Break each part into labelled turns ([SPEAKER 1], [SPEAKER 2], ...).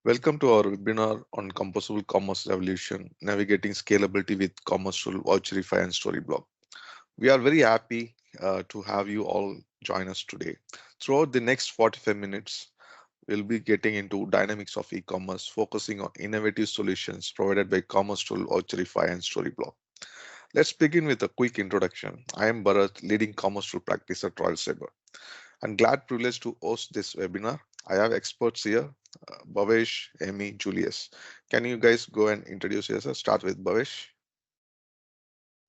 [SPEAKER 1] Welcome to our webinar on Composable Commerce Revolution, Navigating Scalability with Commercetools, Voucherify, and Storyblok. We are very happy to have you all join us today. Throughout the next 45 minutes, we'll be getting into dynamics of e-commerce, focusing on innovative solutions provided by Commercetools, Voucherify, and Storyblok. Let's begin with a quick introduction. I am Bharat, leading Commercetools practice at Royal Sabre. I'm glad privileged to host this webinar. I have experts here, Bhavesh, Amy, Julius. Can you guys go and introduce yourself? Start with Bhavesh.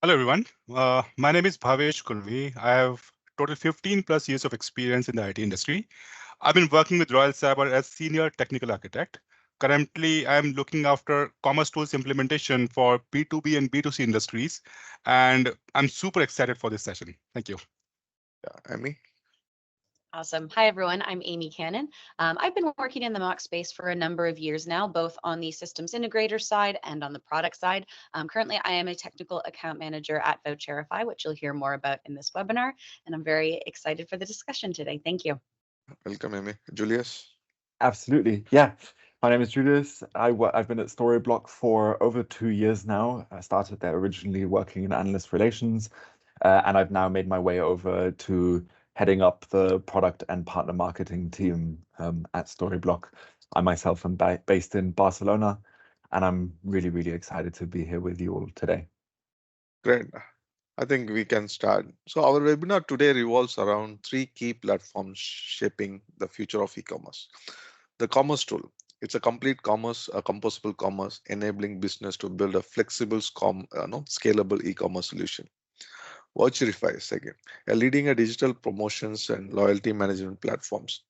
[SPEAKER 2] Hello, everyone. My name is Bhavesh Kulvi. I have total 15 plus years of experience in the IT industry. I've been working with Royal Sabre as senior technical architect. Currently, I'm looking after commerce tools implementation for B2B and B2C industries, and I'm super excited for this session. Thank you.
[SPEAKER 1] Yeah, Amy.
[SPEAKER 3] Awesome. Hi, everyone. I'm Amy Cannon. I've been working in the mock space for a number of years now, both on the systems integrator side and on the product side. Currently, I am a technical account manager at Voucherify, which you'll hear more about in this webinar. And I'm very excited for the discussion today. Thank you.
[SPEAKER 1] Welcome, Amy. Julius.
[SPEAKER 4] Absolutely. Yeah. My name is Julius. I've been at Storyblok for over 2 years now. I started there originally working in analyst relations, and I've now made my way over to heading up the product and partner marketing team at Storyblok. I myself am based in Barcelona, and I'm really, really excited to be here with you all today.
[SPEAKER 1] Great. I think we can start. So our webinar today revolves around three key platforms shaping the future of e-commerce. The commerce tool. It's a complete commerce, a composable commerce, enabling business to build a flexible, scalable e-commerce solution. Voucherify second, a leading a digital promotions and loyalty management platforms.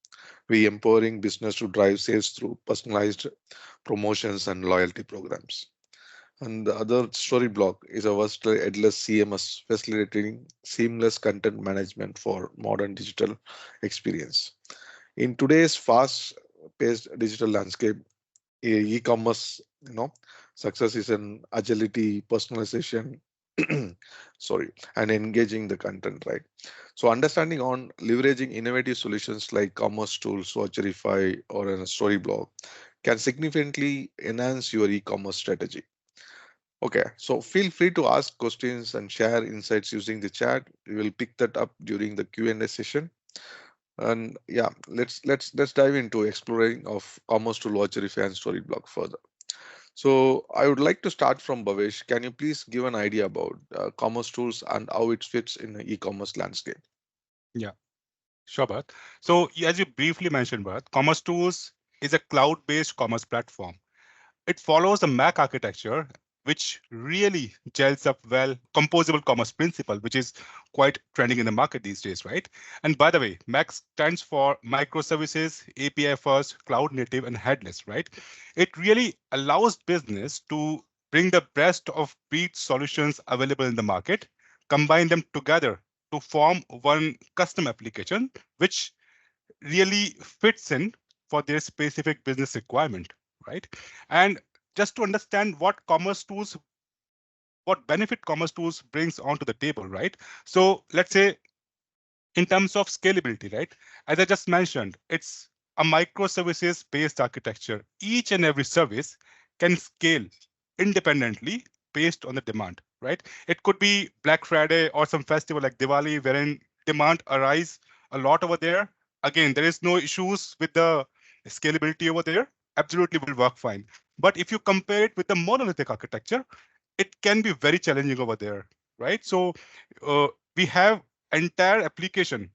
[SPEAKER 1] We empowering business to drive sales through personalized promotions and loyalty programs. And the other Storyblok is a versatile headless CMS facilitating seamless content management for modern digital experience. In today's fast-paced digital landscape, e-commerce, success is an agility, personalization, and engaging the content, right? So understanding on leveraging innovative solutions like commerce tools, Voucherify, or a Storyblok can significantly enhance your e-commerce strategy. Okay, so feel free to ask questions and share insights using the chat. We will pick that up during the Q&A session. And yeah, let's dive into exploring of commerce tool, Voucherify, and Storyblok further. So I would like to start from Bhavesh. Can you please give an idea about commerce tools and how it fits in the e-commerce landscape?
[SPEAKER 2] Yeah, sure, Bharat. So as you briefly mentioned, Bharat, Commerce Tools is a cloud-based commerce platform. It follows a Mac architecture, which really gels up well composable commerce principle, which is quite trending in the market these days, right? And by the way, Mac stands for microservices, API first, cloud native, and headless, right? It really allows business to bring the best of breed solutions available in the market, combine them together to form one custom application, which really fits in for their specific business requirement, right? And just to understand what benefit commerce tools brings onto the table, right? So let's say in terms of scalability, right? As I just mentioned, it's a microservices based architecture. Each and every service can scale independently based on the demand, right? It could be Black Friday or some festival like Diwali, wherein demand arise a lot over there. Again, there is no issues with the scalability over there. Absolutely will work fine. But if you compare it with the monolithic architecture, it can be very challenging over there, right? So we have entire application,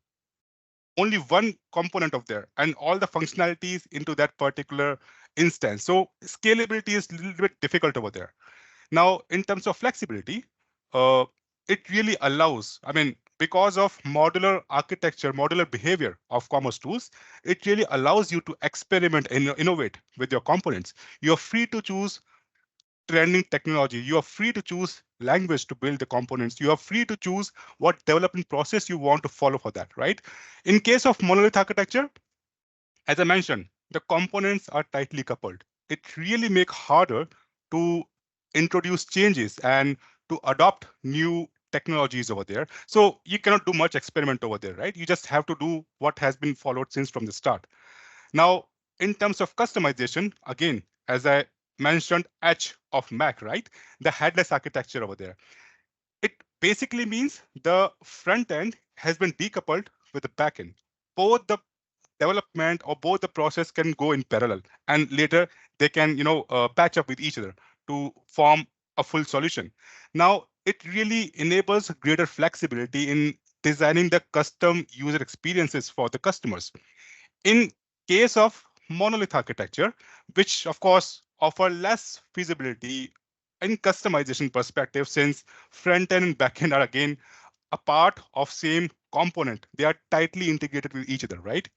[SPEAKER 2] only one component of there and all the functionalities into that particular instance. So scalability is a little bit difficult over there. Now, in terms of flexibility, uh, it really allows, I mean, because of modular architecture, modular behavior of commerce tools, it really allows you to experiment and innovate with your components. You're free to choose trending technology. You are free to choose language to build the components. You are free to choose what development process you want to follow for that, right? In case of monolith architecture, as I mentioned, the components are tightly coupled. It really makes harder to introduce changes and to adopt new technologies over there. So you cannot do much experiment over there, right? You just have to do what has been followed since from the start. Now, in terms of customization, again, as I mentioned, H of Mac, right? The headless architecture over there. It basically means the front end has been decoupled with the back end. Both the development or both the process can go in parallel, and later they can patch up with each other to form a full solution. Now it really enables greater flexibility in designing the custom user experiences for the customers. In case of monolith architecture, which of course offer less feasibility in customization perspective, since front end and back end are again a part of same component. They are tightly integrated with each other, right?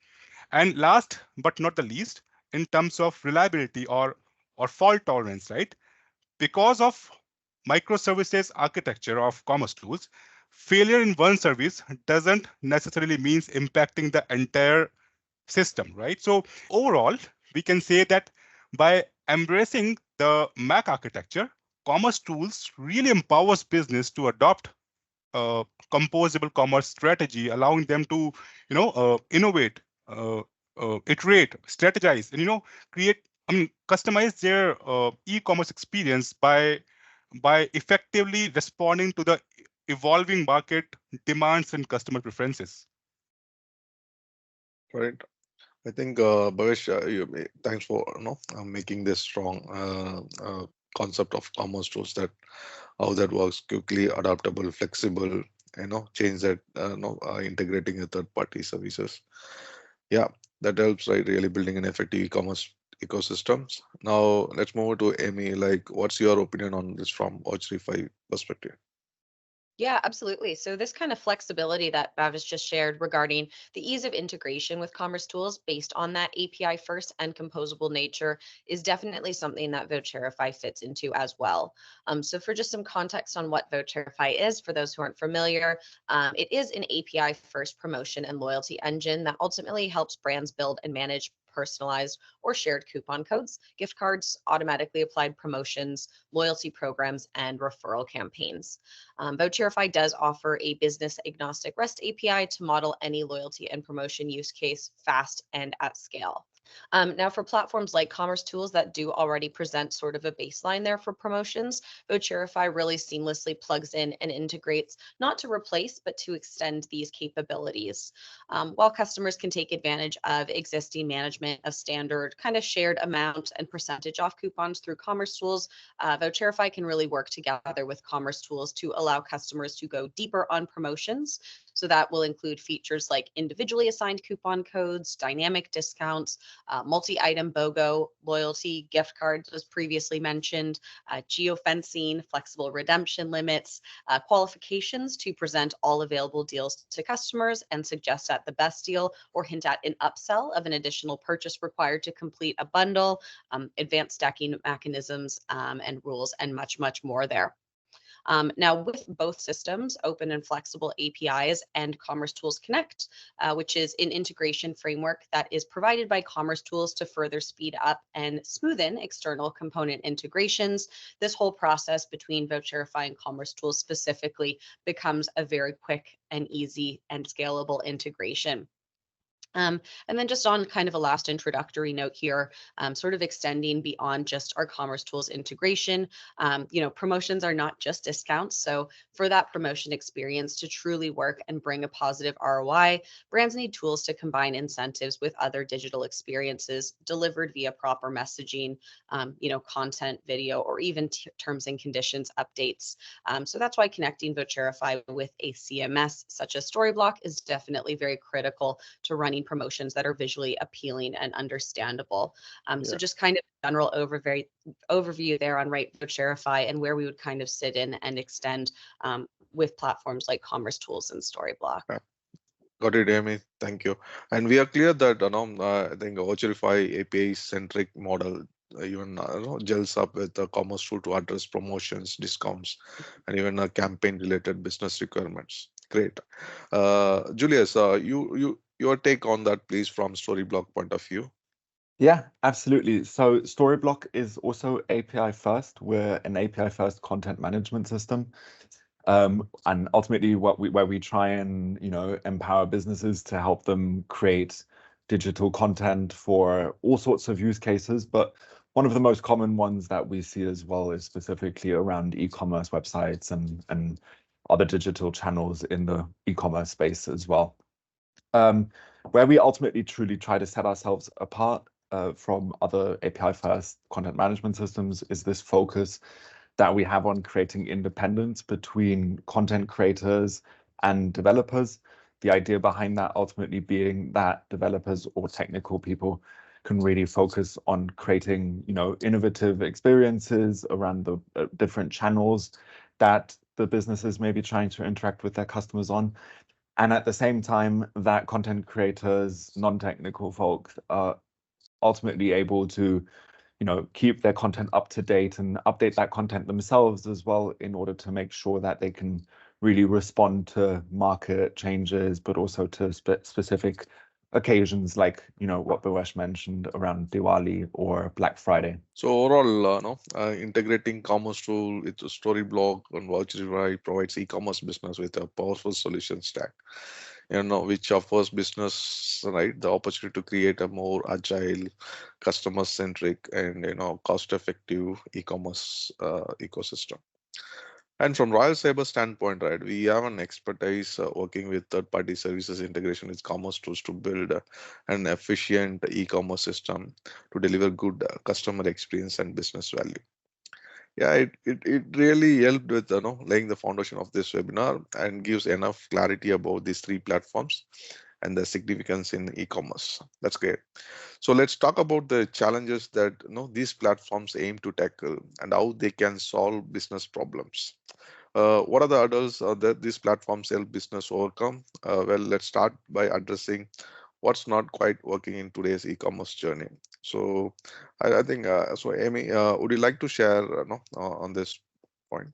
[SPEAKER 2] And last but not the least, in terms of reliability or fault tolerance, right? Because of microservices architecture of Commercetools, failure in one service doesn't necessarily means impacting the entire system, right? So overall, we can say that by embracing the Mac architecture, Commercetools really empowers business to adopt a composable commerce strategy, allowing them to, innovate, iterate, strategize, and create. Customize their e-commerce experience by effectively responding to the evolving market demands and customer preferences.
[SPEAKER 1] Right. I think Bhavesh, thanks for making this strong concept of commerce tools, that how that works, quickly adaptable, flexible, change that, integrating with third-party services. Yeah, that helps, right? Really building an effective e-commerce ecosystems. Now let's move to Amy. Like, what's your opinion on this from Voucherify perspective?
[SPEAKER 3] Yeah, absolutely. So this kind of flexibility that Bhavesh just shared regarding the ease of integration with Commercetools based on that API first and composable nature is definitely something that Voucherify fits into as well. So for just some context on what Voucherify is, for those who aren't familiar, it is an API first promotion and loyalty engine that ultimately helps brands build and manage personalized or shared coupon codes, gift cards, automatically applied promotions, loyalty programs, and referral campaigns. Voucherify does offer a business agnostic REST API to model any loyalty and promotion use case fast and at scale. Now, for platforms like Commercetools that do already present sort of a baseline there for promotions, Voucherify really seamlessly plugs in and integrates, not to replace, but to extend these capabilities. While customers can take advantage of existing management of standard kind of shared amount and percentage off coupons through Commercetools, Voucherify can really work together with Commercetools to allow customers to go deeper on promotions. So that will include features like individually assigned coupon codes, dynamic discounts, multi-item BOGO, loyalty, gift cards, as previously mentioned, geofencing, flexible redemption limits, qualifications to present all available deals to customers and suggest at the best deal or hint at an upsell of an additional purchase required to complete a bundle, advanced stacking mechanisms and rules, and much, much more there. Now, with both systems, open and flexible APIs and Commercetools Connect, which is an integration framework that is provided by Commercetools to further speed up and smoothen external component integrations, this whole process between Voucherify and Commercetools specifically becomes a very quick and easy and scalable integration. And then just on kind of a last introductory note here, sort of extending beyond just our Commercetools integration, promotions are not just discounts. So for that promotion experience to truly work and bring a positive ROI, brands need tools to combine incentives with other digital experiences delivered via proper messaging, content, video, or even terms and conditions updates. So that's why connecting Voucherify with a CMS such as Storyblok is definitely very critical to running promotions that are visually appealing and understandable. So just kind of general overview there on Voucherify and where we would kind of sit in and extend with platforms like Commercetools and Storyblok.
[SPEAKER 1] Got it, Amy. Thank you. And we are clear that I think Voucherify API centric model even gels up with the commerce tool to address promotions, discounts, and even campaign related business requirements. Great. Julius, your take on that, please, from Storyblok point of view.
[SPEAKER 4] Yeah, absolutely. So Storyblok is also API first. We're an API first content management system. And ultimately where we try and, empower businesses to help them create digital content for all sorts of use cases. But one of the most common ones that we see as well is specifically around e-commerce websites and other digital channels in the e-commerce space as well. Where we ultimately truly try to set ourselves apart from other API-first content management systems is this focus that we have on creating independence between content creators and developers. The idea behind that ultimately being that developers or technical people can really focus on creating, innovative experiences around the different channels that the businesses may be trying to interact with their customers on. And at the same time, that content creators, non-technical folks are ultimately able to, keep their content up to date and update that content themselves as well in order to make sure that they can really respond to market changes, but also to specific occasions like, what Bhavesh mentioned around Diwali or Black Friday.
[SPEAKER 1] So overall, integrating Commercetools with Storyblok and Voucherify provides e-commerce business with a powerful solution stack, which offers business, right, the opportunity to create a more agile, customer-centric, and cost-effective e-commerce ecosystem. And from Royal Sabre standpoint, right, we have an expertise working with third-party services integration with Commercetools to build an efficient e-commerce system to deliver good customer experience and business value. Yeah, it really helped with laying the foundation of this webinar and gives enough clarity about these three platforms and the significance in e-commerce. That's great. So let's talk about the challenges that these platforms aim to tackle and how they can solve business problems. What are the hurdles that these platforms help business overcome? Well, let's start by addressing what's not quite working in today's e-commerce journey. So I think, so Amy, would you like to share on this point?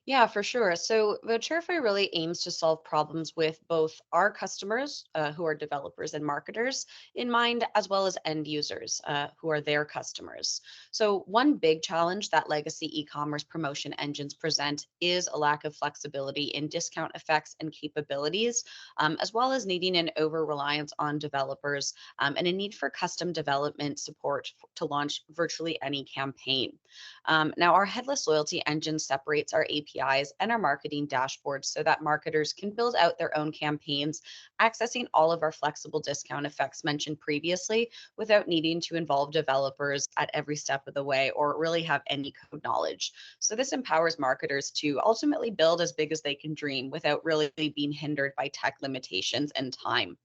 [SPEAKER 3] Yeah, for sure. So Voucherify really aims to solve problems with both our customers, who are developers and marketers, in mind, as well as end users, who are their customers. So one big challenge that legacy e-commerce promotion engines present is a lack of flexibility in discount effects and capabilities, as well as needing an over-reliance on developers and a need for custom development support to launch virtually any campaign. Now, our headless loyalty engine separates our APIs and our marketing dashboards so that marketers can build out their own campaigns, accessing all of our flexible discount effects mentioned previously without needing to involve developers at every step of the way or really have any code knowledge. So this empowers marketers to ultimately build as big as they can dream without really being hindered by tech limitations and time.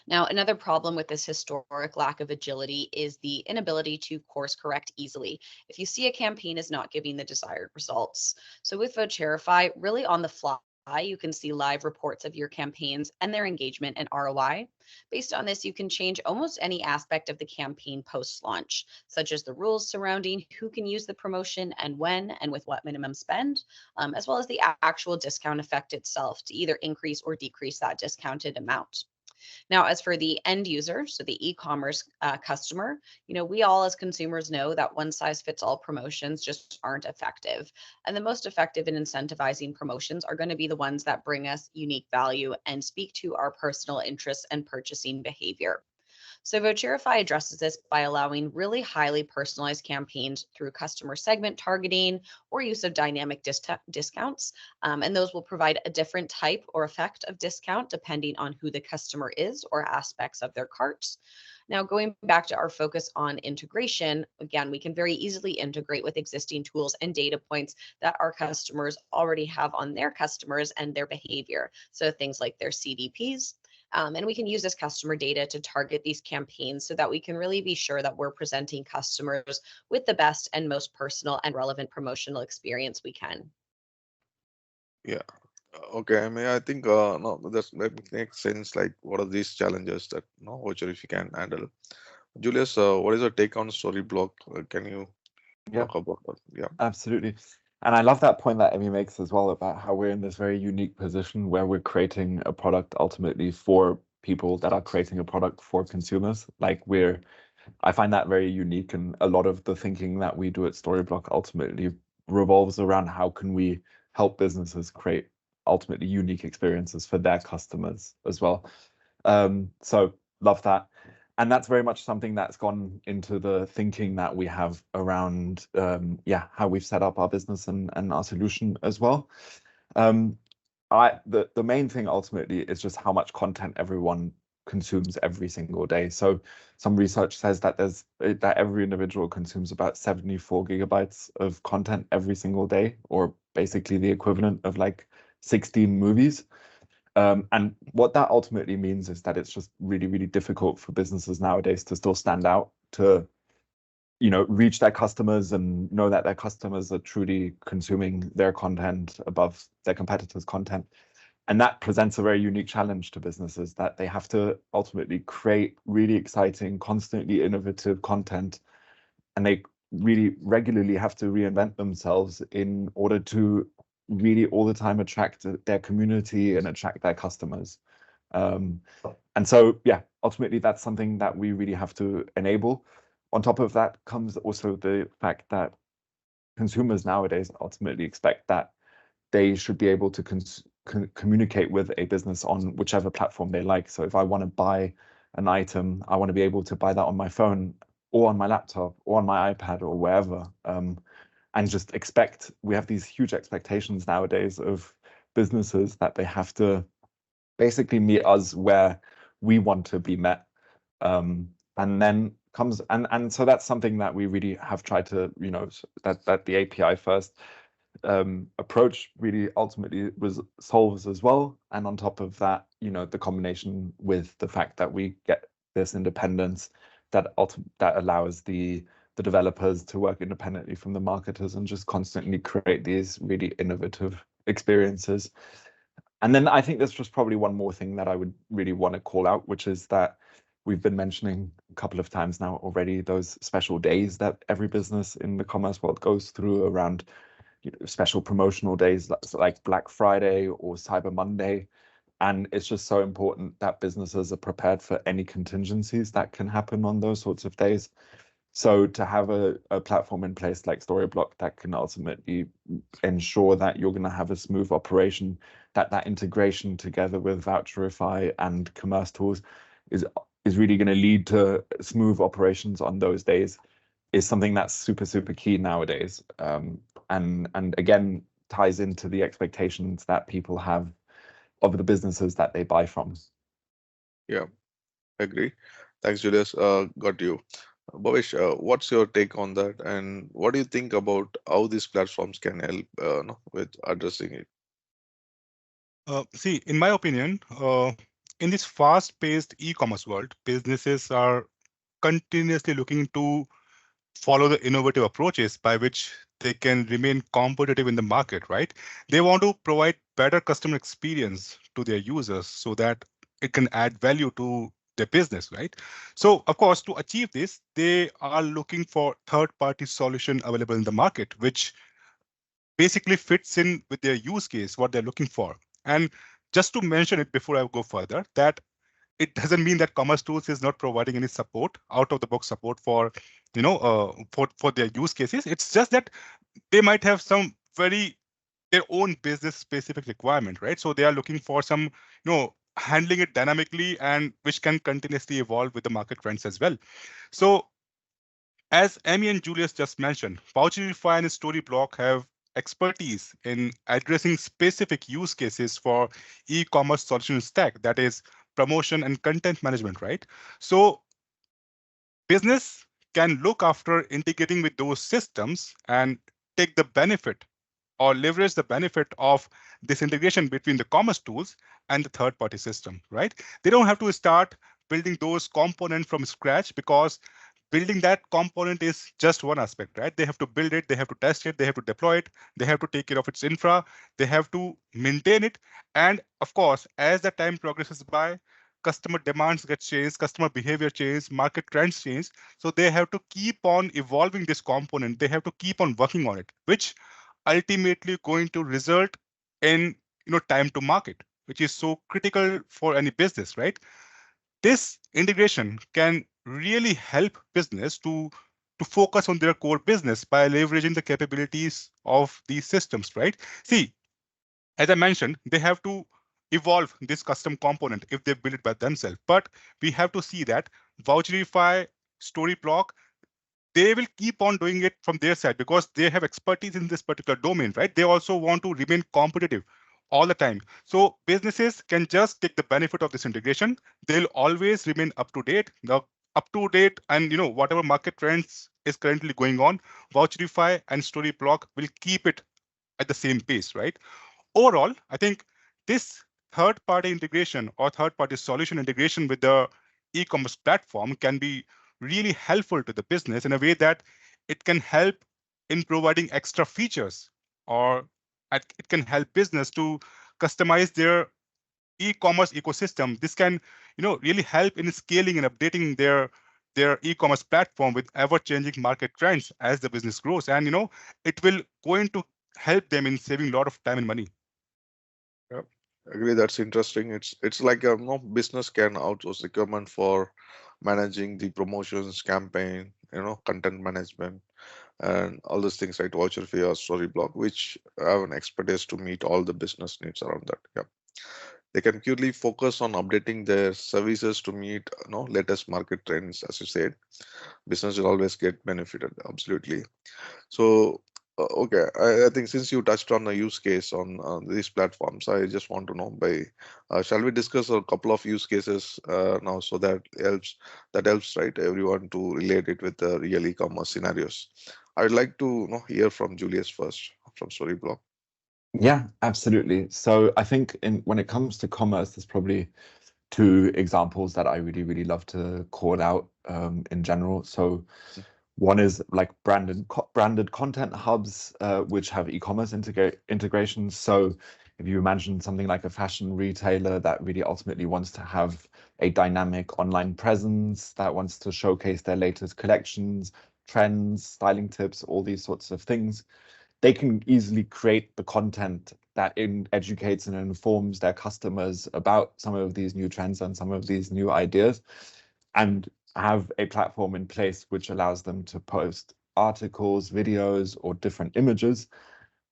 [SPEAKER 3] Now, another problem with this historic lack of agility is the inability to course correct easily if you see a campaign is not giving the desired results. So with Voucherify, really on the fly, you can see live reports of your campaigns and their engagement and ROI. Based on this, you can change almost any aspect of the campaign post-launch, such as the rules surrounding who can use the promotion and when and with what minimum spend, as well as the actual discount effect itself to either increase or decrease that discounted amount. Now, as for the end user, so the e-commerce customer, we all as consumers know that one size fits all promotions just aren't effective. And the most effective in incentivizing promotions are going to be the ones that bring us unique value and speak to our personal interests and purchasing behavior. So Voucherify addresses this by allowing really highly personalized campaigns through customer segment targeting or use of dynamic discounts. And those will provide a different type or effect of discount depending on who the customer is or aspects of their carts. Now, going back to our focus on integration, again, we can very easily integrate with existing tools and data points that our customers already have on their customers and their behavior. So things like their CDPs. And we can use this customer data to target these campaigns so that we can really be sure that we're presenting customers with the best and most personal and relevant promotional experience we can.
[SPEAKER 1] Yeah. Okay. I mean, I think no, that makes sense. Like, what are these challenges that Voucherify can handle? Julius, what is your take on Storyblok? Can you talk about that? Yeah.
[SPEAKER 4] Absolutely. And I love that point that Emmy makes as well about how we're in this very unique position where we're creating a product ultimately for people that are creating a product for consumers. I find that very unique, and a lot of the thinking that we do at Storyblok ultimately revolves around how can we help businesses create ultimately unique experiences for their customers as well. So love that. And that's very much something that's gone into the thinking that we have around, how we've set up our business and our solution as well. The main thing ultimately is just how much content everyone consumes every single day. So some research says that that every individual consumes about 74 gigabytes of content every single day, or basically the equivalent of like 16 movies. And what that ultimately means is that it's just really, really difficult for businesses nowadays to still stand out, to reach their customers and know that their customers are truly consuming their content above their competitors' content. And that presents a very unique challenge to businesses, that they have to ultimately create really exciting, constantly innovative content, and they really regularly have to reinvent themselves in order to really all the time attract their community and attract their customers. And so, ultimately, that's something that we really have to enable. On top of that comes also the fact that consumers nowadays ultimately expect that they should be able to communicate with a business on whichever platform they like. So if I want to buy an item, I want to be able to buy that on my phone or on my laptop or on my iPad or wherever. And just we have these huge expectations nowadays of businesses that they have to basically meet us where we want to be met. And then comes, and so that's something that we really have tried to, that the API first approach really ultimately solves as well. And on top of that, the combination with the fact that we get this independence that allows the developers to work independently from the marketers and just constantly create these really innovative experiences. And then I think there's just probably one more thing that I would really want to call out, which is that we've been mentioning a couple of times now already those special days that every business in the commerce world goes through around special promotional days like Black Friday or Cyber Monday. And it's just so important that businesses are prepared for any contingencies that can happen on those sorts of days. So to have a platform in place like Storyblok that can ultimately ensure that you're going to have a smooth operation, that integration together with Voucherify and Commercetools is really going to lead to smooth operations on those days, is something that's super, super key nowadays. And again, ties into the expectations that people have of the businesses that they buy from.
[SPEAKER 1] Yeah, agree. Thanks, Julius. Got you. Bhavesh, what's your take on that? And what do you think about how these platforms can help with addressing it?
[SPEAKER 2] See, in my opinion, in this fast-paced e-commerce world, businesses are continuously looking to follow the innovative approaches by which they can remain competitive in the market, right? They want to provide better customer experience to their users so that it can add value to their business, right? So, of course, to achieve this, they are looking for third-party solution available in the market, which basically fits in with their use case, what they're looking for. And just to mention it before I go further, that it doesn't mean that Commercetools is not providing any support, out of the box support for, for their use cases. It's just that they might have some their own business specific requirement, right? So they are looking for some, handling it dynamically and which can continuously evolve with the market trends as well. So as Amy and Julius just mentioned, Voucherify and Storyblok have expertise in addressing specific use cases for e-commerce solution stack, that is promotion and content management, right? So business can look after integrating with those systems and take the benefit or leverage the benefit of this integration between the Commercetools and the third-party system, right? They don't have to start building those components from scratch, because building that component is just one aspect, right? They have to build it, they have to test it, they have to deploy it, they have to take care of its infra, they have to maintain it. And of course, as the time progresses by, customer demands get changed, customer behavior changes, market trends change. So they have to keep on evolving this component. They have to keep on working on it, which ultimately going to result in time to market, which is so critical for any business, right? This integration can really help business to focus on their core business by leveraging the capabilities of these systems, right? See, as I mentioned, they have to evolve this custom component if they build it by themselves. But we have to see that Voucherify, Storyblok, they will keep on doing it from their side because they have expertise in this particular domain, right? They also want to remain competitive all the time. So businesses can just take the benefit of this integration. They'll always remain up to date. The up to date and whatever market trends is currently going on, Voucherify and Storyblok will keep it at the same pace, right? Overall, I think this third-party integration or third-party solution integration with the e-commerce platform can be really helpful to the business in a way that it can help in providing extra features, or it can help business to customize their e-commerce ecosystem. This can really help in scaling and updating their e-commerce platform with ever-changing market trends as the business grows, and it will going to help them in saving a lot of time and money.
[SPEAKER 1] Yeah, agree. That's interesting. It's like business can outsource requirement for managing the promotions, campaign, content management, and all these things, right? Voucherify or Storyblok, which have an expertise to meet all the business needs around that. Yeah, they can purely focus on updating their services to meet latest market trends. As you said, business will always get benefited. Absolutely. So, okay, I think since you touched on a use case on these platforms, I just want to know shall we discuss a couple of use cases now, so that helps, right, everyone to relate it with the real e-commerce scenarios. I'd like to hear from Julius first from Storyblok.
[SPEAKER 4] Yeah, absolutely. So I think when it comes to commerce, there's probably two examples that I really, really love to call out in general. So one is like branded content hubs, which have e-commerce integrations. So if you imagine something like a fashion retailer that really ultimately wants to have a dynamic online presence, that wants to showcase their latest collections, trends, styling tips, all these sorts of things, they can easily create the content that educates and informs their customers about some of these new trends and some of these new ideas, and have a platform in place which allows them to post articles, videos, or different images,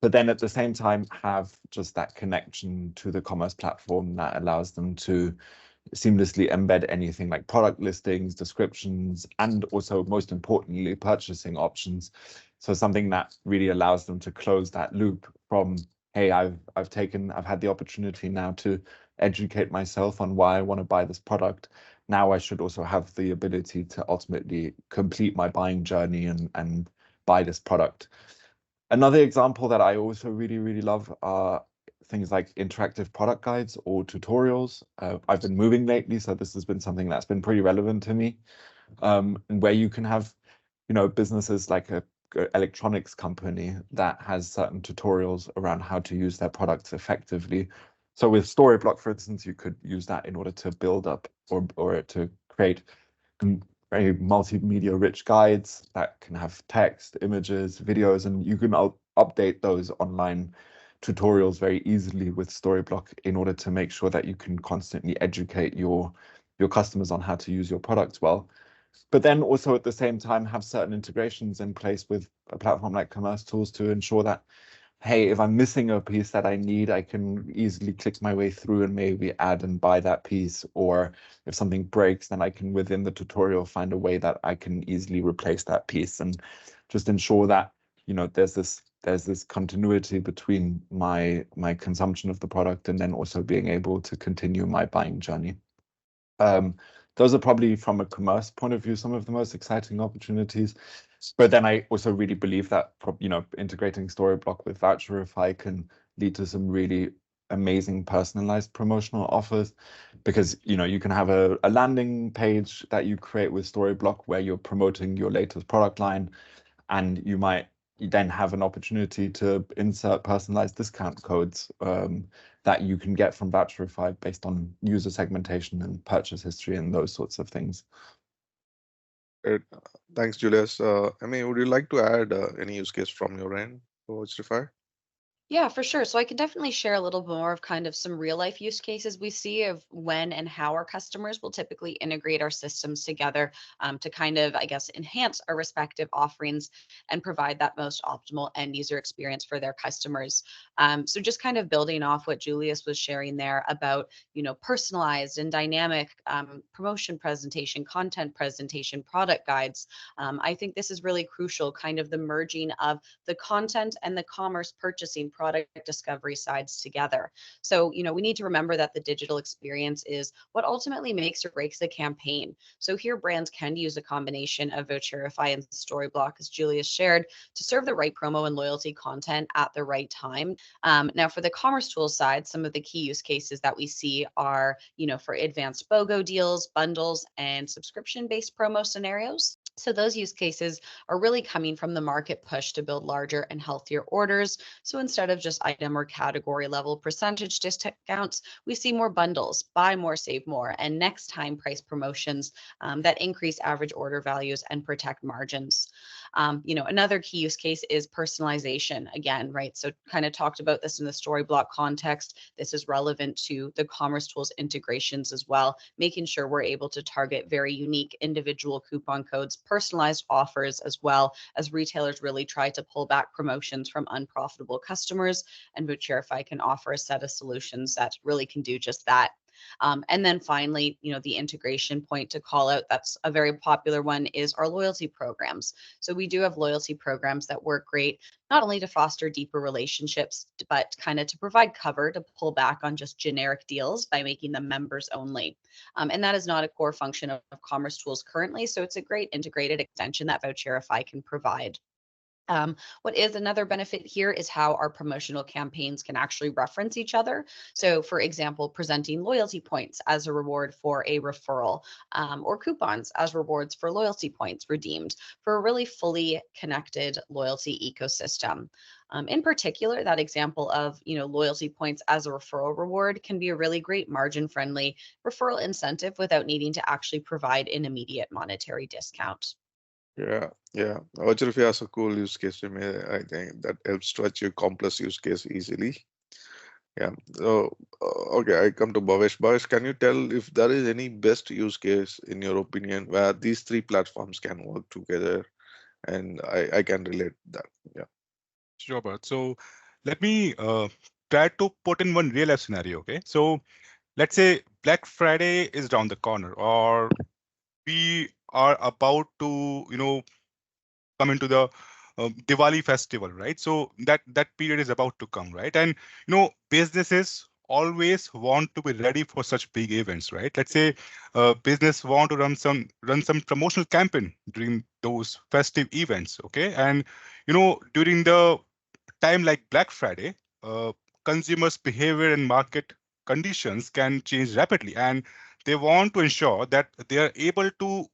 [SPEAKER 4] but then at the same time have just that connection to the commerce platform that allows them to seamlessly embed anything like product listings, descriptions, and also, most importantly, purchasing options. So something that really allows them to close that loop from, hey, I've had the opportunity now to educate myself on why I want to buy this product. Now I should also have the ability to ultimately complete my buying journey and buy this product. Another example that I also really, really love are things like interactive product guides or tutorials. I've been moving lately, so this has been something that's been pretty relevant to me, and where you can have, businesses like a electronics company that has certain tutorials around how to use their products effectively. So with Storyblok, for instance, you could use that in order to build up or to create very multimedia rich guides that can have text, images, videos, and you can update those online tutorials very easily with Storyblok in order to make sure that you can constantly educate your customers on how to use your products well. But then also at the same time have certain integrations in place with a platform like Commercetools to ensure that, hey, if I'm missing a piece that I need, I can easily click my way through and maybe add and buy that piece. Or if something breaks, then I can, within the tutorial, find a way that I can easily replace that piece, and just ensure that, there's this continuity between my consumption of the product and then also being able to continue my buying journey. Those are probably, from a commerce point of view, some of the most exciting opportunities. But then I also really believe that, integrating Storyblok with Voucherify can lead to some really amazing personalized promotional offers, because you can have a landing page that you create with Storyblok where you're promoting your latest product line, and you might then have an opportunity to insert personalized discount codes that you can get from Voucherify based on user segmentation and purchase history and those sorts of things.
[SPEAKER 1] Great. Thanks, Julius. Would you like to add any use case from your end, Voucherify?
[SPEAKER 3] Yeah, for sure. So I can definitely share a little more of kind of some real life use cases we see of when and how our customers will typically integrate our systems together to kind of, I guess, enhance our respective offerings and provide that most optimal end user experience for their customers. So just kind of building off what Julius was sharing there about, personalized and dynamic promotion presentation, content presentation, product guides. I think this is really crucial, kind of the merging of the content and the commerce purchasing product discovery sides together. So, we need to remember that the digital experience is what ultimately makes or breaks the campaign. So here brands can use a combination of Voucherify and Storyblok, as Julius shared, to serve the right promo and loyalty content at the right time. Now for the Commercetools side, some of the key use cases that we see are, for advanced BOGO deals, bundles, and subscription-based promo scenarios. So those use cases are really coming from the market push to build larger and healthier orders. So instead of just item or category level percentage discounts, we see more bundles, buy more, save more, and next time price promotions that increase average order values and protect margins. Another key use case is personalization again, right? So kind of talked about this in the Storyblok context. This is relevant to the Commercetools integrations as well, making sure we're able to target very unique individual coupon codes, personalized offers, as well as retailers really try to pull back promotions from unprofitable customers. And Voucherify can offer a set of solutions that really can do just that. And then finally, the integration point to call out, that's a very popular one, is our loyalty programs. So we do have loyalty programs that work great, not only to foster deeper relationships, but kind of to provide cover to pull back on just generic deals by making them members only. And that is not a core function of Commercetools currently. So it's a great integrated extension that Voucherify can provide. What is another benefit here is how our promotional campaigns can actually reference each other. So, for example, presenting loyalty points as a reward for a referral, or coupons as rewards for loyalty points redeemed for a really fully connected loyalty ecosystem. In particular, that example of loyalty points as a referral reward can be a really great margin-friendly referral incentive without needing to actually provide an immediate monetary discount.
[SPEAKER 1] Yeah, yeah. Voucherify has a cool use case to me, I think, that helps to achieve complex use case easily. Yeah. So, okay, I come to Bhavesh. Bhavesh, can you tell if there is any best use case in your opinion where these three platforms can work together? And I can relate that. Yeah.
[SPEAKER 2] Sure, Bharat. So let me try to put in one real life scenario. Okay. So let's say Black Friday is down the corner, or we are about to, come into the Diwali festival, right? So that period is about to come, right? And businesses always want to be ready for such big events, right? Let's say business want to run some promotional campaign during those festive events, okay? And during the time like Black Friday, consumers' behavior and market conditions can change rapidly, and they want to ensure that they are able to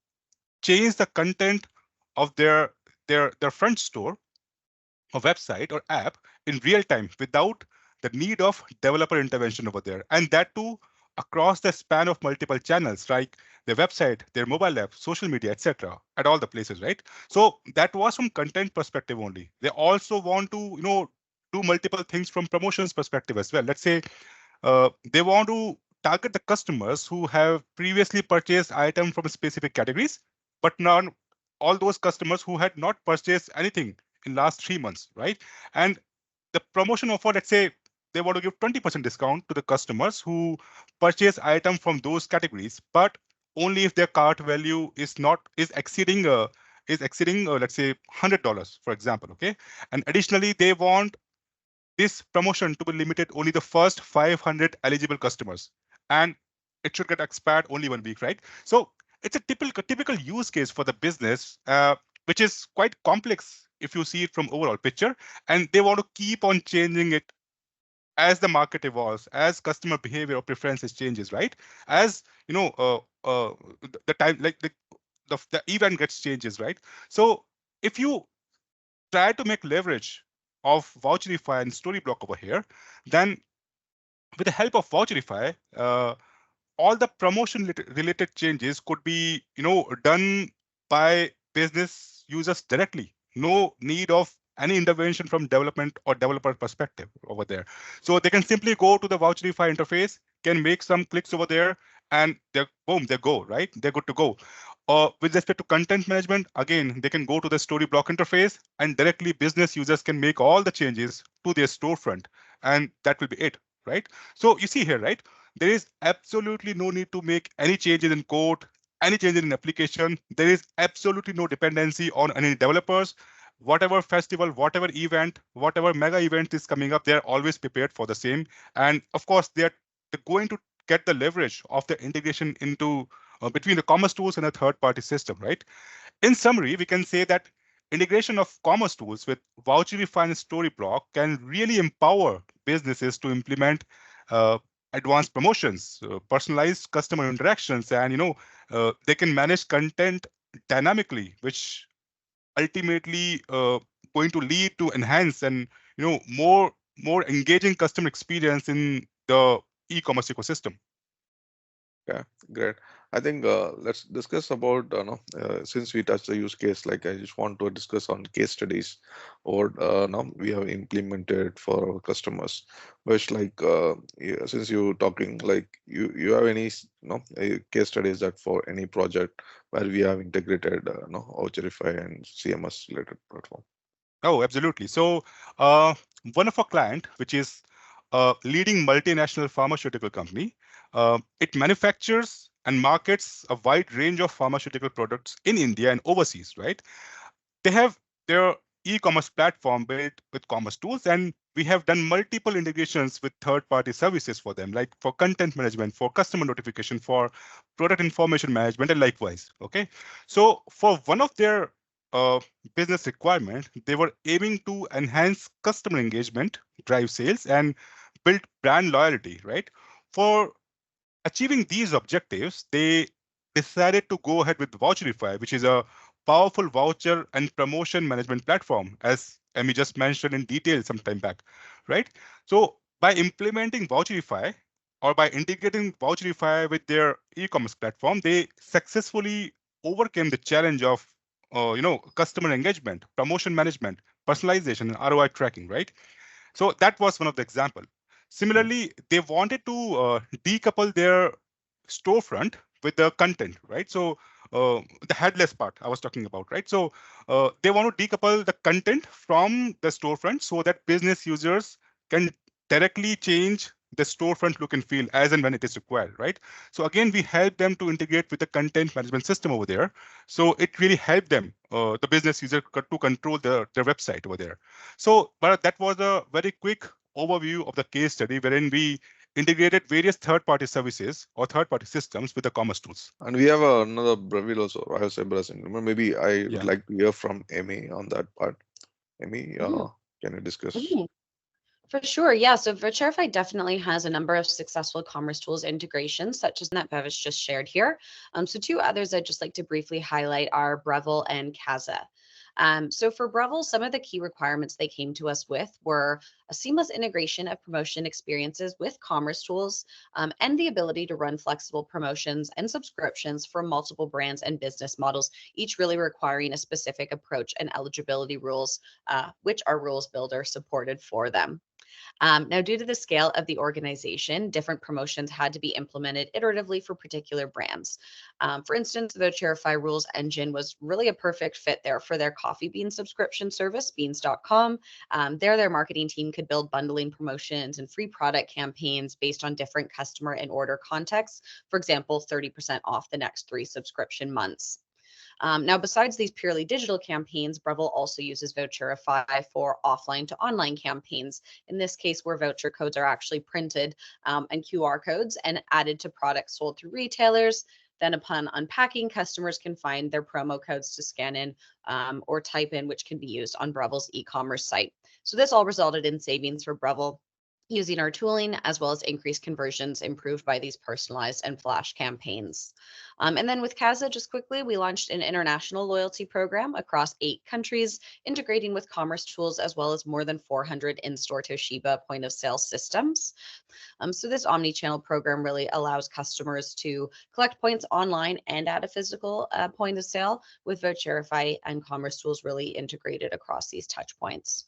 [SPEAKER 2] change the content of their front store or website or app in real time without the need of developer intervention over there, and that too across the span of multiple channels like their website, their mobile app, social media, etc., at all the places, right? So that was from content perspective only. They also want to do multiple things from promotions perspective as well. Let's say they want to target the customers who have previously purchased items from specific categories, but not all those customers who had not purchased anything in last 3 months, right? And the promotion offer, let's say they want to give 20% discount to the customers who purchase item from those categories, but only if their cart value is exceeding let's say $100, for example, okay? And additionally, they want this promotion to be limited only the first 500 eligible customers, and it should get expired only 1 week, right? So it's a typical use case for the business, which is quite complex if you see it from overall picture, and they want to keep on changing it as the market evolves, as customer behavior or preferences changes, right? As the time, like the event gets changes, right? So if you try to make leverage of Voucherify and Storyblok over here, then with the help of Voucherify, all the promotion related changes could be done by business users directly. No need of any intervention from development or developer perspective over there. So they can simply go to the Voucherify interface, can make some clicks over there, and they're boom, they go, right? They're good to go. With respect to content management, again, they can go to the Storyblok interface and directly business users can make all the changes to their storefront, and that will be it, right? So you see here, right? There is absolutely no need to make any changes in code, any changes in application. There is absolutely no dependency on any developers. Whatever festival, whatever event, whatever mega event is coming up, they're always prepared for the same. And of course, they're going to get the leverage of the integration into between the Commercetools and a third-party system, right? In summary, we can say that integration of Commercetools with Voucherify and Storyblok can really empower businesses to implement advanced promotions, personalized customer interactions, and they can manage content dynamically, which ultimately going to lead to enhance and more engaging customer experience in the e-commerce ecosystem.
[SPEAKER 1] Yeah, great. I think let's discuss about since we touched the use case, like I just want to discuss on case studies or now we have implemented for our customers. Which like since you talking like you have any case studies that for any project where we have integrated Voucherify and CMS related platform.
[SPEAKER 2] Oh, absolutely. So one of our client, which is a leading multinational pharmaceutical company, it manufactures and markets a wide range of pharmaceutical products in India and overseas, right? They have their e-commerce platform built with Commercetools, and we have done multiple integrations with third-party services for them, like for content management, for customer notification, for product information management, and likewise. Okay, so for one of their uh, business requirement, they were aiming to enhance customer engagement, drive sales, and build brand loyalty. Right. For achieving these objectives, they decided to go ahead with Voucherify, which is a powerful voucher and promotion management platform, as Emmy just mentioned in detail some time back, right? So by implementing Voucherify or by integrating Voucherify with their e-commerce platform, they successfully overcame the challenge of customer engagement, promotion management, personalization, and ROI tracking, right? So that was one of the example. Similarly, they wanted to decouple their storefront with the content, right? So the headless part I was talking about, right? So they want to decouple the content from the storefront so that business users can directly change the storefront look and feel as and when it is required, right? So again, we help them to integrate with the content management system over there. So it really helped them, the business user, to control their website over there. So, but that was a very quick overview of the case study wherein we integrated various third-party services or third-party systems with the Commercetools.
[SPEAKER 1] And we have another Brazil also. I have Brazil. Maybe I would
[SPEAKER 2] Yeah.
[SPEAKER 1] like to hear from Amy on that part. Amy, can you discuss?
[SPEAKER 3] Mhm. For sure, yeah. So Voucherify definitely has a number of successful Commercetools integrations, such as that Bevis just shared here. So two others I'd just like to briefly highlight are Breville and Kaza. So for Breville, some of the key requirements they came to us with were a seamless integration of promotion experiences with Commercetools, and the ability to run flexible promotions and subscriptions for multiple brands and business models, each really requiring a specific approach and eligibility rules, which our rules builder supported for them. Now, due to the scale of the organization, different promotions had to be implemented iteratively for particular brands. For instance, the Voucherify rules engine was really a perfect fit there for their coffee bean subscription service, beans.com. There, their marketing team could build bundling promotions and free product campaigns based on different customer and order contexts. For example, 30% off the next 3 subscription months. Now, besides these purely digital campaigns, Breville also uses Voucherify for offline to online campaigns. In this case, where voucher codes are actually printed and QR codes and added to products sold through retailers. Then upon unpacking, customers can find their promo codes to scan in or type in, which can be used on Breville's e-commerce site. So this all resulted in savings for Breville using our tooling, as well as increased conversions improved by these personalized and flash campaigns. And then with Casa, just quickly, we launched an international loyalty program across 8 countries, integrating with Commercetools, as well as more than 400 in-store Toshiba point of sale systems. So this omni-channel program really allows customers to collect points online and at a physical point of sale, with Voucherify and Commercetools really integrated across these touch points.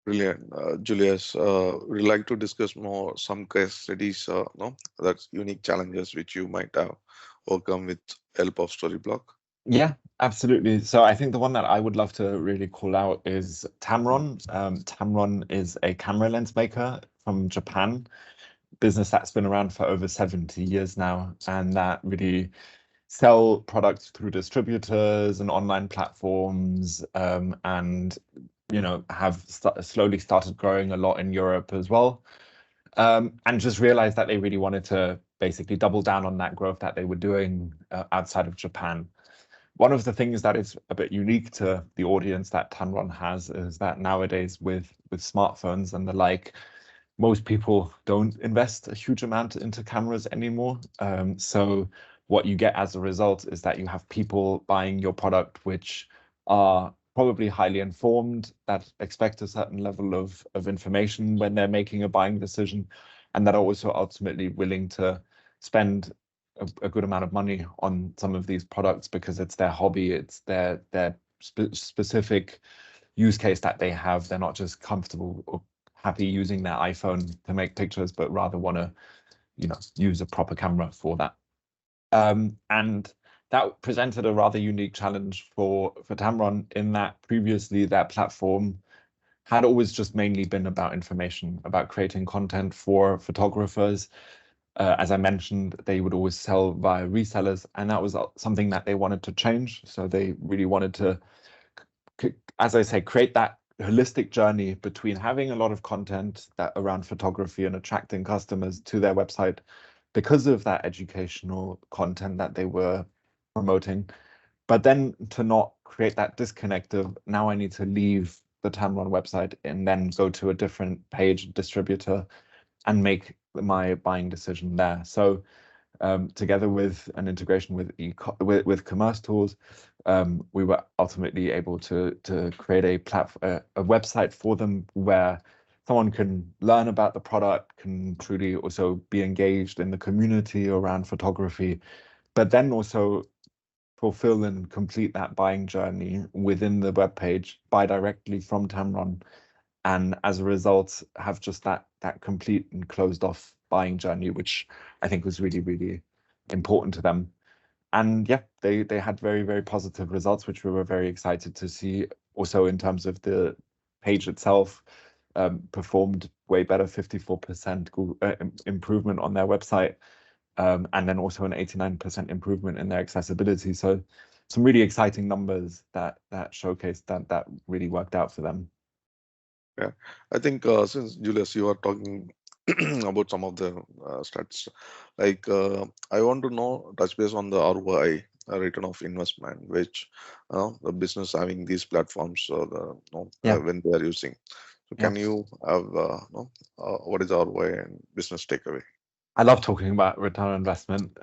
[SPEAKER 1] Brilliant. Julius, we'd like to discuss more some case studies, no, that's unique challenges which you might have overcome with help of Storyblok.
[SPEAKER 4] Yeah, absolutely. So I think the one that I would love to really call out is Tamron. Tamron is a camera lens maker from Japan, business that's been around for over 70 years now, and that really sell products through distributors and online platforms, and have slowly started growing a lot in Europe as well, and just realized that they really wanted to basically double down on that growth that they were doing outside of Japan. One of the things that is a bit unique to the audience that Tamron has is that nowadays with smartphones and the like, most people don't invest a huge amount into cameras anymore. So what you get as a result is that you have people buying your product which are probably highly informed, that expect a certain level of information when they're making a buying decision, and that are also ultimately willing to spend a good amount of money on some of these products because it's their hobby, it's their specific use case that they have. They're not just comfortable or happy using their iPhone to make pictures, but rather want to, use a proper camera for that. And that presented a rather unique challenge for Tamron, in that previously their platform had always just mainly been about information, about creating content for photographers. As I mentioned, they would always sell via resellers, and that was something that they wanted to change. So they really wanted to, as I say, create that holistic journey between having a lot of content that around photography and attracting customers to their website because of that educational content that they were promoting, but then to not create that disconnect of, now I need to leave the Tamron website and then go to a different page distributor and make my buying decision there. So together with an integration with Commercetools, we were ultimately able to create a website for them where someone can learn about the product, can truly also be engaged in the community around photography, but then also fulfill and complete that buying journey within the web page, buy directly from Tamron, and as a result have just that complete and closed off buying journey, which I think was really, really important to them. And yeah, they had very, very positive results, which we were very excited to see. Also in terms of the page itself, performed way better, 54% improvement on their website, and then also an 89% improvement in their accessibility. So some really exciting numbers that showcased that really worked out for them.
[SPEAKER 1] Yeah, I think since Julius, you are talking about some of the stats, like I want to know, touch base on the ROI, return of investment, which the business having these platforms when they are using. So can you have what is ROI and business takeaway?
[SPEAKER 4] I love talking about return on investment,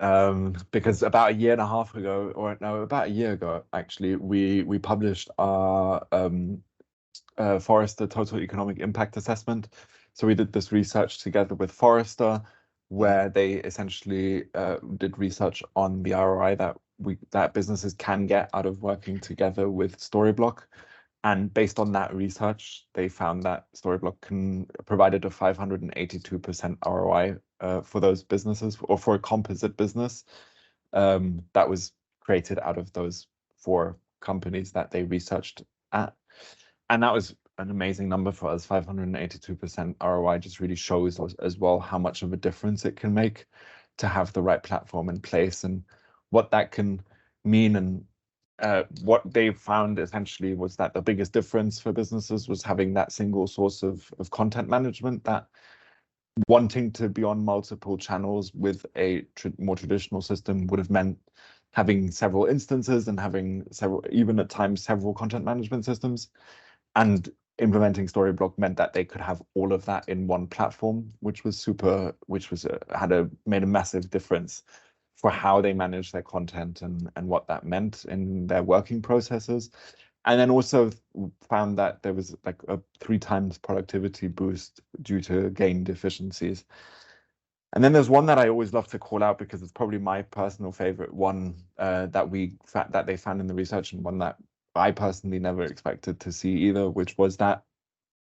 [SPEAKER 4] because about a year and a half ago, or no, about a year ago, actually, we published our Forrester Total Economic Impact Assessment. So we did this research together with Forrester, where they essentially did research on the ROI that businesses can get out of working together with Storyblok. And based on that research, they found that Storyblok provided a 582% ROI for those businesses, or for a composite business that was created out of those 4 companies that they researched at. And that was an amazing number for us. 582% ROI just really shows as well how much of a difference it can make to have the right platform in place, and what that can mean. And what they found essentially was that the biggest difference for businesses was having that single source of content management, that wanting to be on multiple channels with a more traditional system would have meant having several instances and having even at times several content management systems. And implementing Storyblok meant that they could have all of that in one platform, which was made a massive difference for how they manage their content and what that meant in their working processes. And then also found that there was like a 3 times productivity boost due to gained efficiencies. And then there's one that I always love to call out because it's probably my personal favorite one that they found in the research, and one that I personally never expected to see either, which was that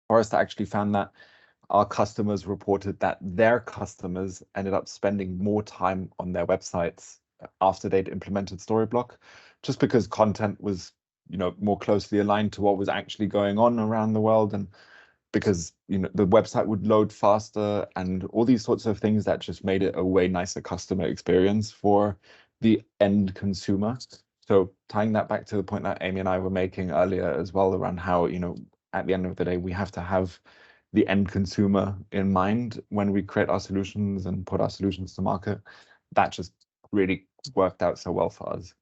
[SPEAKER 4] Forrester actually found that our customers reported that their customers ended up spending more time on their websites after they'd implemented Storyblok, just because content was, more closely aligned to what was actually going on around the world, and because the website would load faster and all these sorts of things that just made it a way nicer customer experience for the end consumer. So tying that back to the point that Amy and I were making earlier as well around how, at the end of the day, we have to have the end consumer in mind when we create our solutions and put our solutions to market. That just really worked out so well for us.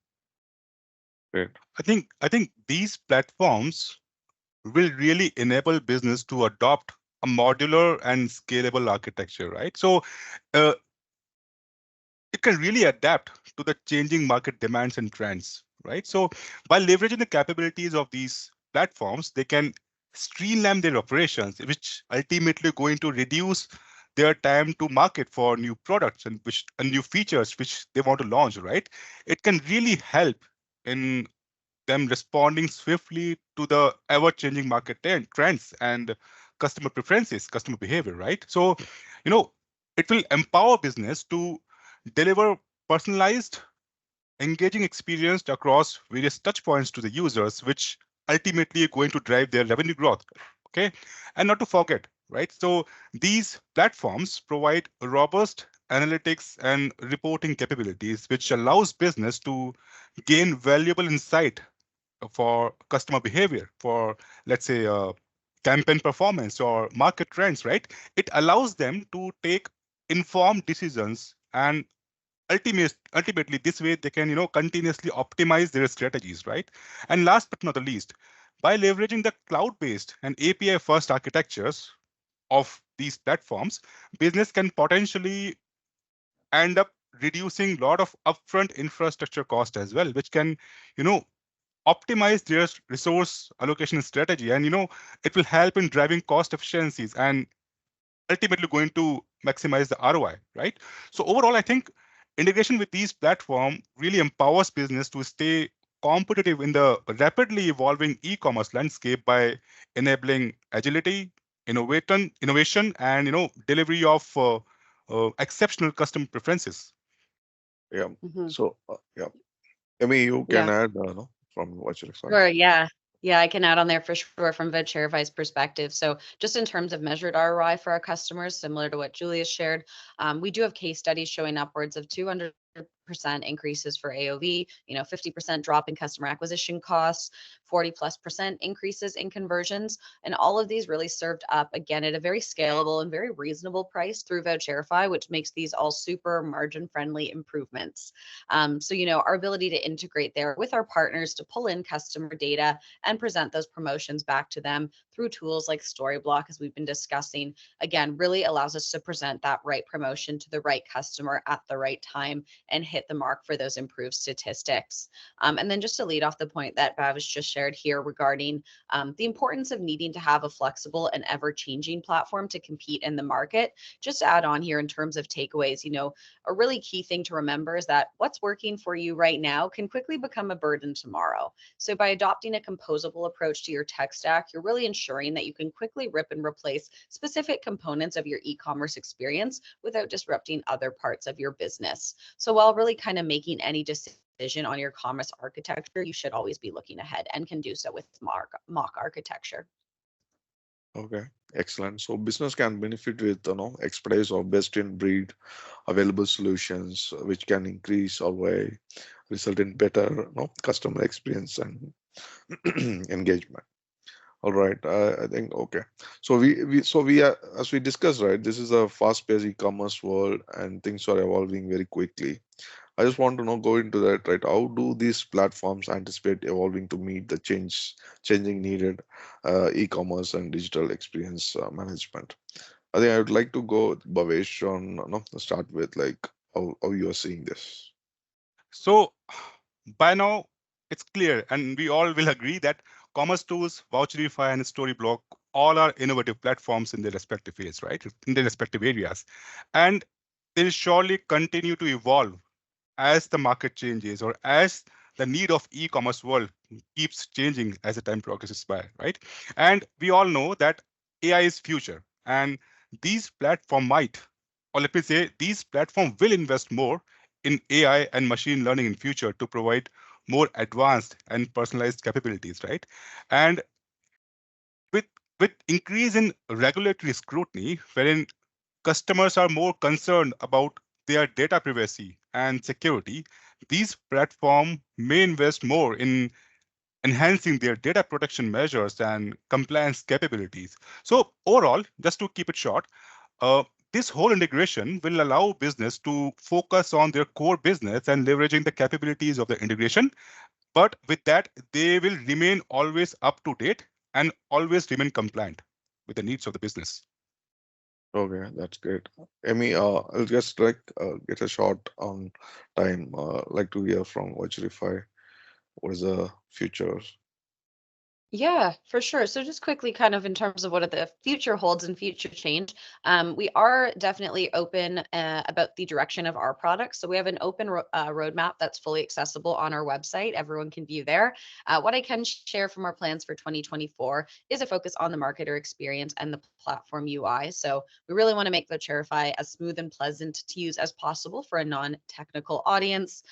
[SPEAKER 1] Great.
[SPEAKER 2] I think these platforms will really enable business to adopt a modular and scalable architecture, right? So it can really adapt to the changing market demands and trends, right? So by leveraging the capabilities of these platforms, they can streamline their operations, which ultimately going to reduce their time to market for new products and new features which they want to launch, right? It can really help in them responding swiftly to the ever-changing market trends and customer preferences, customer behavior, right? So, it will empower business to deliver personalized, engaging experience across various touch points to the users, which ultimately are going to drive their revenue growth. Okay, and not to forget, right? So these platforms provide robust analytics and reporting capabilities, which allows business to gain valuable insight for customer behavior, for let's say campaign performance or market trends, right? It allows them to take informed decisions, and ultimately this way they can continuously optimize their strategies, right? And last but not the least, by leveraging the cloud-based and API first architectures of these platforms, business can potentially end up reducing a lot of upfront infrastructure cost as well, which can optimize their resource allocation strategy, and it will help in driving cost efficiencies and ultimately going to maximize the ROI, right? So overall, I think integration with these platforms really empowers business to stay competitive in the rapidly evolving e-commerce landscape by enabling agility, innovation, and delivery of exceptional customer preferences.
[SPEAKER 1] Yeah.
[SPEAKER 3] Mhm.
[SPEAKER 1] So yeah, Amy, you can
[SPEAKER 3] Yeah.
[SPEAKER 1] add no, from Voucherify.
[SPEAKER 3] Sure, yeah. Yeah, I can add on there for sure from Voucherify's perspective. So just in terms of measured ROI for our customers, similar to what Julius shared, we do have case studies showing upwards of 200% increases for AOV, 50% drop in customer acquisition costs, 40+% increases in conversions. And all of these really served up again at a very scalable and very reasonable price through Voucherify, which makes these all super margin friendly improvements. So, our ability to integrate there with our partners to pull in customer data and present those promotions back to them through tools like Storyblok, as we've been discussing, again, really allows us to present that right promotion to the right customer at the right time and hit the mark for those improved statistics. And then just to lead off the point that Bhavish just shared here regarding the importance of needing to have a flexible and ever-changing platform to compete in the market, just to add on here in terms of takeaways, a really key thing to remember is that what's working for you right now can quickly become a burden tomorrow. So by adopting a composable approach to your tech stack, you're really ensuring that you can quickly rip and replace specific components of your e-commerce experience without disrupting other parts of your business. So while really kind of making any decision on your commerce architecture, you should always be looking ahead and can do so with mock architecture.
[SPEAKER 1] Okay, excellent. So business can benefit with expertise or best in breed available solutions, which can increase our way, result in better customer experience and engagement. All right, I think okay. So we are, as we discussed, right, this is a fast-paced e-commerce world and things are evolving very quickly. I just want to know, go into that, right? How do these platforms anticipate evolving to meet the changing needed e-commerce and digital experience management? I think I would like to go, Bhavesh, on start with like how you are seeing this.
[SPEAKER 2] So by now, it's clear, and we all will agree that Commercetools, Voucherify, and Storyblok all are innovative platforms in their respective fields, right? In their respective areas. And they'll surely continue to evolve as the market changes or as the need of e-commerce world keeps changing as the time progresses by, right? And we all know that AI is future, and these platform might, or let me say, these platform will invest more in AI and machine learning in future to provide more advanced and personalized capabilities, right? And with with increase in regulatory scrutiny, wherein customers are more concerned about their data privacy and security, these platforms may invest more in enhancing their data protection measures and compliance capabilities. So overall, just to keep it short, uh, this whole integration will allow business to focus on their core business and leveraging the capabilities of the integration. But with that, they will remain always up to date and always remain compliant with the needs of the business.
[SPEAKER 1] Okay, that's great. Amy, I'll just like get a short on time. Like to hear from Voucherify. What is the future?
[SPEAKER 3] Yeah, for sure. So just quickly, kind of in terms of what the future holds and future change, we are definitely open about the direction of our products. So we have an open roadmap that's fully accessible on our website. Everyone can view there. What I can share from our plans for 2024 is a focus on the marketer experience and the platform UI. So we really want to make Voucherify as smooth and pleasant to use as possible for a non-technical audience.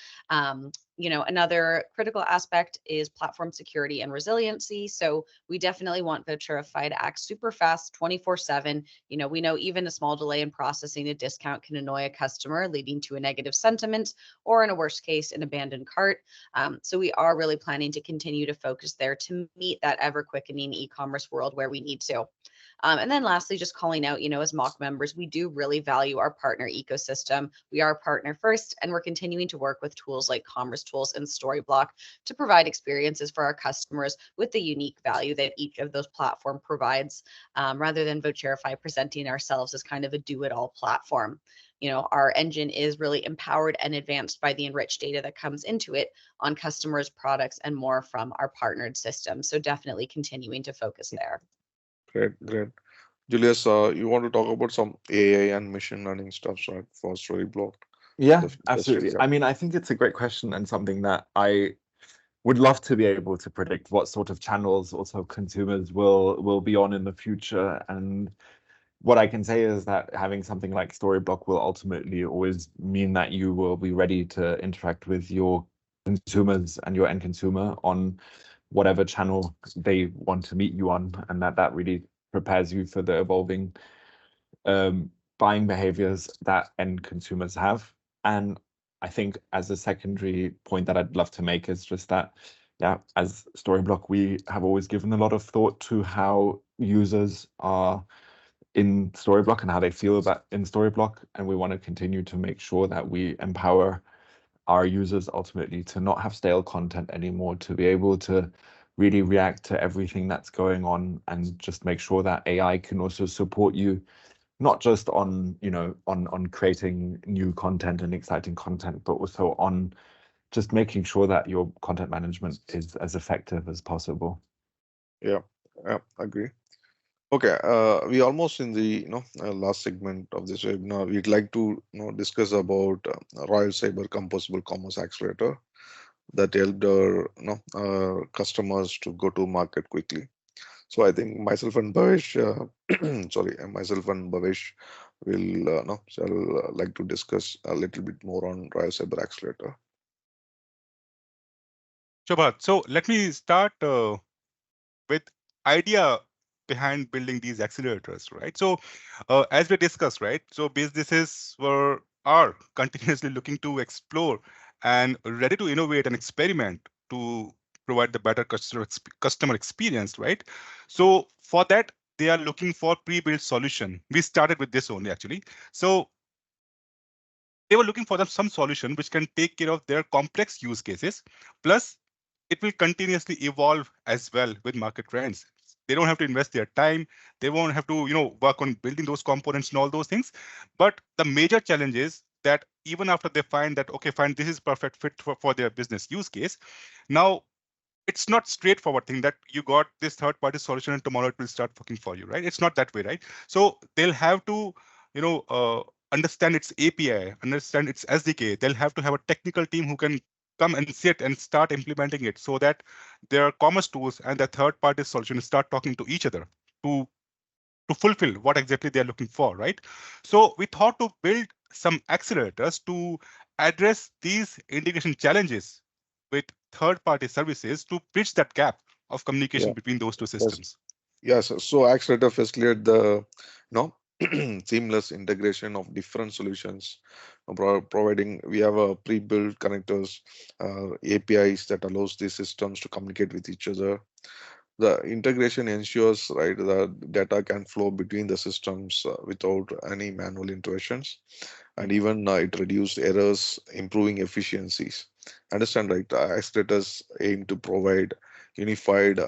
[SPEAKER 3] Another critical aspect is platform security and resiliency. So we definitely want Voucherify to act super fast 24/7. We know even a small delay in processing a discount can annoy a customer, leading to a negative sentiment, or in a worst case, an abandoned cart. So we are really planning to continue to focus there to meet that ever quickening e-commerce world where we need to. And then lastly, just calling out, as mock members, we do really value our partner ecosystem. We are partner first, and we're continuing to work with tools like Commercetools and Storyblok to provide experiences for our customers with the unique value that each of those platform provides, rather than Voucherify presenting ourselves as kind of a do-it-all platform. Our engine is really empowered and advanced by the enriched data that comes into it on customers, products, and more from our partnered system. So definitely continuing to focus there.
[SPEAKER 1] Great, great. Julius, you want to talk about some AI and machine learning stuff, right, for Storyblok?
[SPEAKER 4] Yeah,
[SPEAKER 1] The
[SPEAKER 4] absolutely.
[SPEAKER 1] future.
[SPEAKER 4] I mean, I think it's a great question and something that I would love to be able to predict what sort of channels also consumers will be on in the future. And what I can say is that having something like Storyblok will ultimately always mean that you will be ready to interact with your consumers and your end consumer on whatever channel they want to meet you on, and that really prepares you for the evolving buying behaviors that end consumers have. And I think as a secondary point that I'd love to make is just that, yeah, as Storyblok, we have always given a lot of thought to how users are in Storyblok and how they feel about in Storyblok, and we want to continue to make sure that we empower our users ultimately to not have stale content anymore, to be able to really react to everything that's going on, and just make sure that AI can also support you, not just on on creating new content and exciting content, but also on just making sure that your content management is as effective as possible.
[SPEAKER 1] Yeah, yeah, agree. Okay, we almost in the last segment of this webinar. We'd like to discuss about Royal Cyber Composable Commerce Accelerator that helped our customers to go to market quickly. So I think myself and Bhavesh, myself and Bhavesh will shall like to discuss a little bit more on Royal Cyber Accelerator.
[SPEAKER 2] Shobhat, so let me start with idea behind building these accelerators, right? So as we discussed, right, so businesses are continuously looking to explore and ready to innovate and experiment to provide the better customer experience, right? So for that, they are looking for pre-built solution. We started with this only actually. So they were looking for some solution which can take care of their complex use cases. Plus, it will continuously evolve as well with market trends. They don't have to invest their time. They won't have to, work on building those components and all those things. But the major challenge is that even after they find that, okay, fine, this is perfect fit for their business use case. Now, it's not straightforward thing that you got this third party solution and tomorrow it will start working for you, right? It's not that way, right? So they'll have to, understand its API, understand its SDK. They'll have to have a technical team who can come and sit and start implementing it so that their commerce tools and the third party solutions start talking to each other to fulfill what exactly they're looking for, right? So we thought to build some accelerators to address these integration challenges with third-party services to bridge that gap of communication
[SPEAKER 1] Yeah.
[SPEAKER 2] between those two
[SPEAKER 1] Yes.
[SPEAKER 2] systems.
[SPEAKER 1] Yes. So Accelerator facilitate the seamless integration of different solutions, providing we have a pre-built connectors, APIs that allows these systems to communicate with each other. The integration ensures, right, the data can flow between the systems without any manual interventions, and even it reduced errors, improving efficiencies. Understand, right? Accelerators aim to provide unified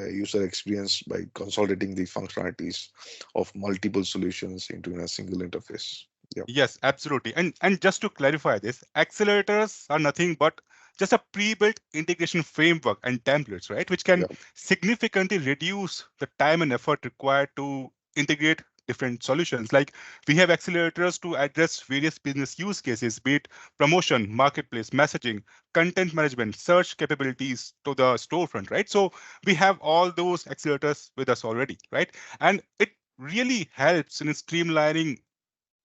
[SPEAKER 1] user experience by consolidating the functionalities of multiple solutions into a single interface. Yeah.
[SPEAKER 2] Yes, absolutely. And just to clarify this, accelerators are nothing but just a pre-built integration framework and templates, right? Which can
[SPEAKER 1] Yeah.
[SPEAKER 2] significantly reduce the time and effort required to integrate different solutions. Like we have accelerators to address various business use cases, be it promotion, marketplace, messaging, content management, search capabilities to the storefront, right? So we have all those accelerators with us already, right? And it really helps in streamlining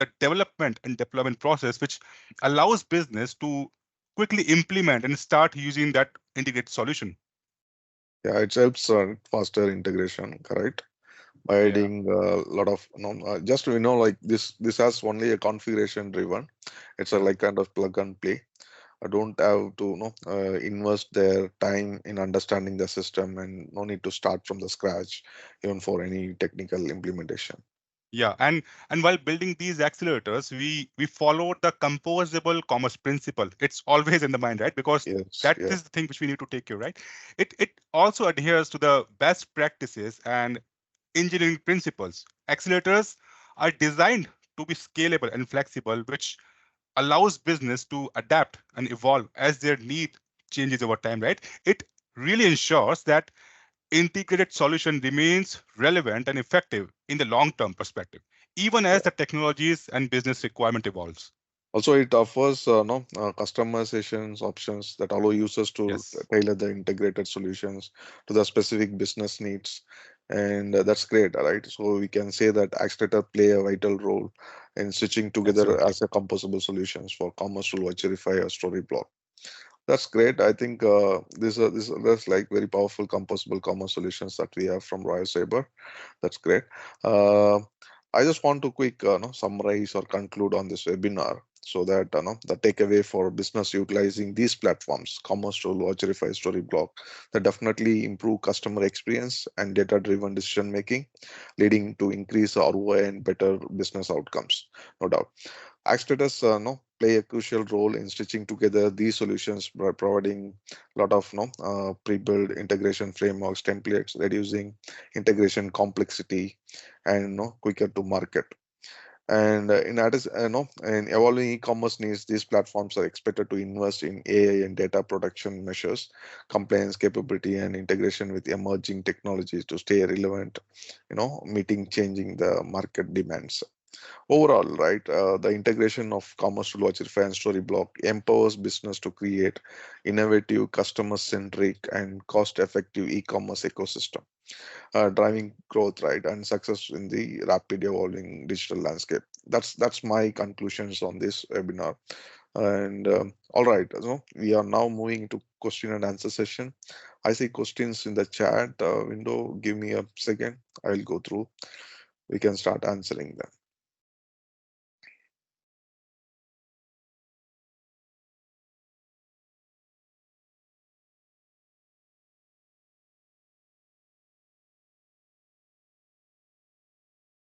[SPEAKER 2] the development and deployment process, which allows business to quickly implement and start using that integrated solution.
[SPEAKER 1] Yeah, it helps faster integration, correct? By
[SPEAKER 2] Yeah.
[SPEAKER 1] adding a lot of just like this has only a configuration driven. It's a like kind of plug and play. I don't have to invest their time in understanding the system, and no need to start from the scratch even for any technical implementation.
[SPEAKER 2] Yeah, and while building these accelerators, we followed the composable commerce principle. It's always in the mind, right? Because
[SPEAKER 1] Yes,
[SPEAKER 2] that
[SPEAKER 1] yeah.
[SPEAKER 2] is the thing which we need to take care, right? It also adheres to the best practices and engineering principles. Accelerators are designed to be scalable and flexible, which allows business to adapt and evolve as their need changes over time, right? It really ensures that integrated solution remains relevant and effective in the long-term perspective, even as the technologies and business requirement evolves.
[SPEAKER 1] Also, it offers customizations options that allow users to
[SPEAKER 2] Yes.
[SPEAKER 1] tailor the integrated solutions to the specific business needs, and that's great, right? So we can say that Accelerator play a vital role in stitching together
[SPEAKER 2] Absolutely.
[SPEAKER 1] as a composable solutions for Commercetools, Voucherify, or Storyblok. That's great. I think there's like very powerful composable commerce solutions that we have from Royal Saber. That's great. Uh, I just want to quick summarize or conclude on this webinar so that the takeaway for business utilizing these platforms, Commercetools, Voucherify, Storyblok, that definitely improve customer experience and data-driven decision making, leading to increased ROI and better business outcomes. No doubt. Accelerators play a crucial role in stitching together these solutions by providing a lot of pre-built integration frameworks, templates, reducing integration complexity, and quicker to market. And in evolving e-commerce needs, these platforms are expected to invest in AI and data protection measures, compliance capability, and integration with emerging technologies to stay relevant. Meeting changing the market demands. Overall, right, the integration of Commercetools, Voucherify, and Storyblok empowers business to create innovative, customer-centric, and cost-effective e-commerce ecosystem, driving growth, right, and success in the rapid evolving digital landscape. That's my conclusions on this webinar. And all right, so we are now moving to question and answer session. I see questions in the chat window. Give me a second. I will go through. We can start answering them.